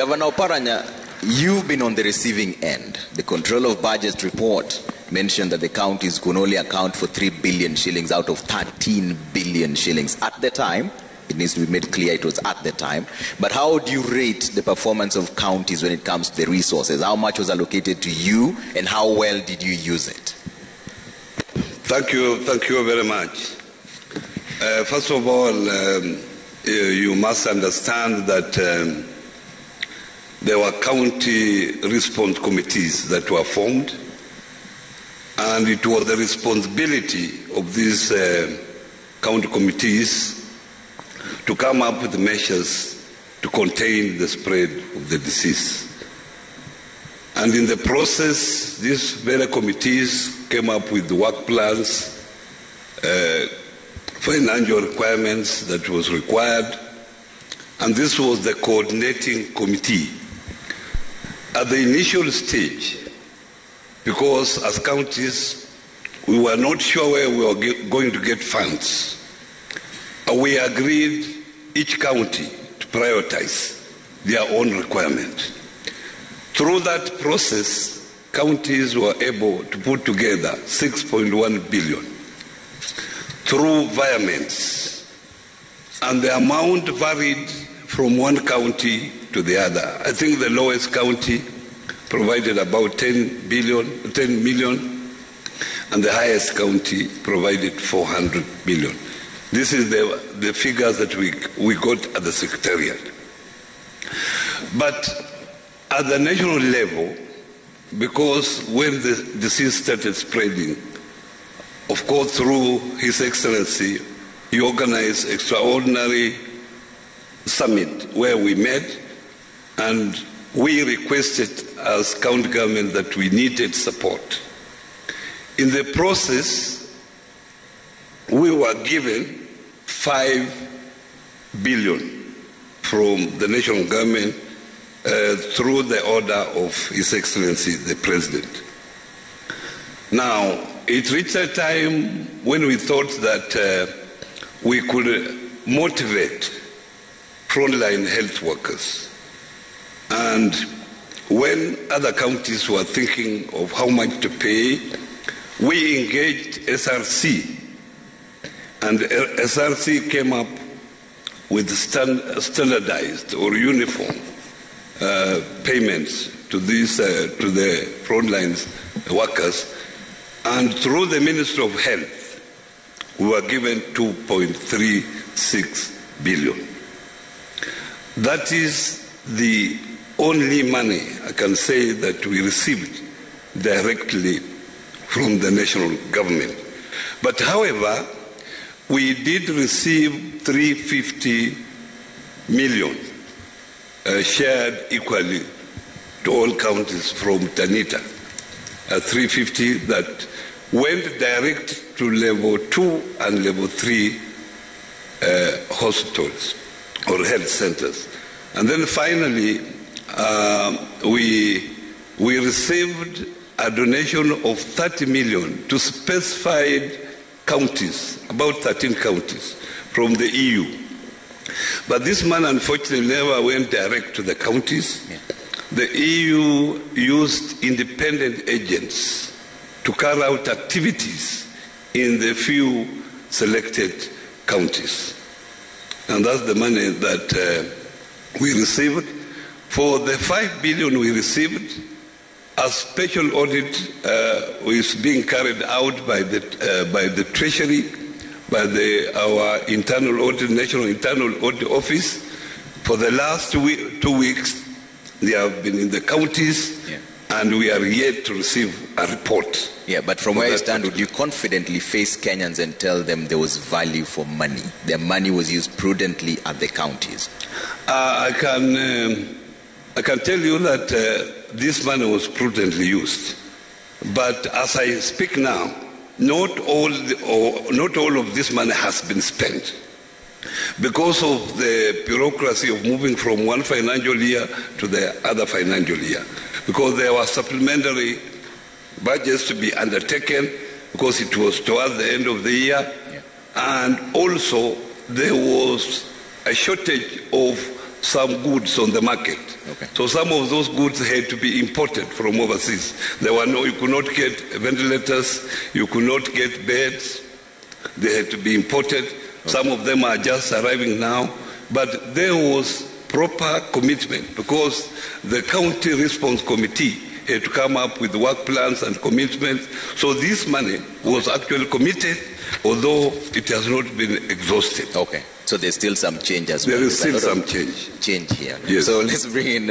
Governor Oparanya, you've been on the receiving end. The Control of Budget report mentioned that the counties could only account for 3 billion shillings out of 13 billion shillings. At the time, it needs to be made clear it was at the time. But how do you rate the performance of counties when it comes to the resources? How much was allocated to you, and how well did you use it? Thank you very much. First of all, you must understand that there were county response committees that were formed, and it was the responsibility of these county committees to come up with measures to contain the spread of the disease. And in the process, these very committees came up with work plans, financial requirements that was required, and this was the coordinating committee. At the initial stage, because as counties, we were not sure where we were going to get funds, we agreed each county to prioritize their own requirement. Through that process, counties were able to put together 6.1 billion through environments, and the amount varied from one county to the other. I think the lowest county provided about 10 million, and the highest county provided 400 million. This is the figures that we got at the Secretariat. But at the national level, because when the disease started spreading, of course, through His Excellency, he organized extraordinary summit where we met, and we requested as county government that we needed support. In the process, we were given 5 billion from the national government through the order of His Excellency the President. Now, it reached a time when we thought that we could motivate frontline health workers. And when other counties were thinking of how much to pay, we engaged SRC. And SRC came up with standardized or uniform payments to the frontline workers. And through the Ministry of Health, we were given 2.36 billion. That is the only money I can say that we received directly from the national government. But however, we did receive 350 million shared equally to all counties from Tanita. 350 that went direct to level 2 and level 3 hospitals or health centers. And then finally, we received a donation of 30 million to specified counties, about 13 counties, from the EU. But this money, unfortunately, never went direct to the counties. Yeah. The EU used independent agents to carry out activities in the few selected counties. And that's the money that we received. For the 5 billion we received, a special audit is being carried out by the Treasury, by our internal audit, National Internal Audit Office. For the last 2 weeks, they have been in the counties, yeah, and we are yet to receive a report. Yeah, but from where you stand, would you confidently face Kenyans and tell them there was value for money? Their money was used prudently at the counties. I can tell you that this money was prudently used. But as I speak now, not all of this money has been spent. Because of the bureaucracy of moving from one financial year to the other financial year. Because there were supplementary budgets to be undertaken, because it was towards the end of the year. Yeah. And also there was a shortage of some goods on the market. Okay. So some of those goods had to be imported from overseas. You could not get ventilators, you could not get beds, they had to be imported. Okay. Some of them are just arriving now, but there was proper commitment because the county response committee had to come up with work plans and commitments. So this money was actually committed, although it has not been exhausted. Okay. So there's still some change as well. There is still some change. Change here. Yes. So let's bring in